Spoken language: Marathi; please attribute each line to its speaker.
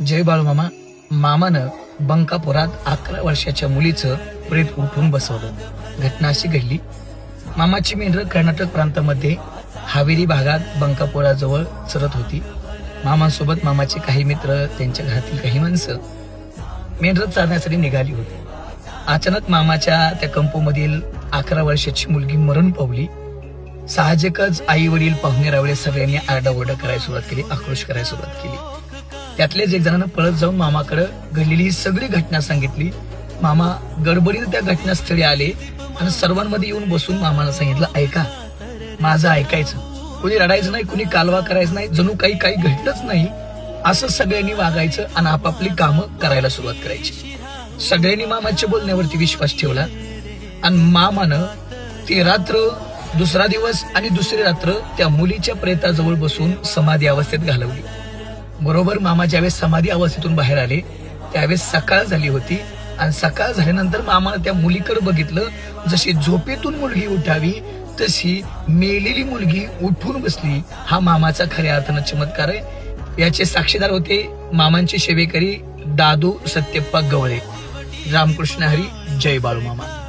Speaker 1: जय बाळूमामा. मामानं बंकापुरात 11 वर्षाच्या मुलीचं प्रेत उठून बसवलं. घटना अशी घडली. मामाची मेंढरं कर्नाटक प्रांतामध्ये हावेरी भागात बंकापुराजवळ चरत होती. मामांसोबत मामाचे काही मित्र, त्यांच्या घरातील काही माणसं मेंढरं चारण्यासाठी निघाली होती. अचानक मामाच्या त्या कंपोमधील 11 वर्षाची मुलगी मरण पावली. साहजिकच आई वडील, पाहुणे रावळे सगळ्यांनी आरडाओरडा करायला सुरुवात केली, आक्रोश करायला सुरुवात केली. त्यातलेच एक जणांना पळत जाऊन मामाकडे घडलेली ही सगळी घटना सांगितली. मामा गडबडीने त्या घटनास्थळी आले आणि सर्वांमध्ये येऊन बसून मामाला सांगितलं, ऐका, माझं ऐकायचं, कुणी रडायचं नाही, कुणी कालवा करायचं नाही, जणू काही घडलंच नाही असं सगळ्यांनी वागायचं आणि आपापली कामं करायला सुरुवात करायची. सगळ्यांनी मामाच्या बोलण्यावरती विश्वास ठेवला आणि मामानं ती रात्र, दुसरा दिवस आणि दुसरी रात्र त्या मुलीच्या प्रेताजवळ बसून समाधी अवस्थेत घालवली. बरोबर मामा ज्यावेळेस समाधी अवस्थेतून बाहेर आले त्यावेळेस सकाळ झाली होती आणि सकाळ झाल्यानंतर मामानं त्या मुलीकडे बघितलं. जशी झोपेतून मुलगी उठावी तशी मेलेली मुलगी उठून बसली. हा मामाचा खऱ्या अर्थानं चमत्कार आहे. याचे साक्षीदार होते मामांचे सेवेकरी दादू सत्यप्पा गवळे. रामकृष्ण हरी. जय बाळूमामा.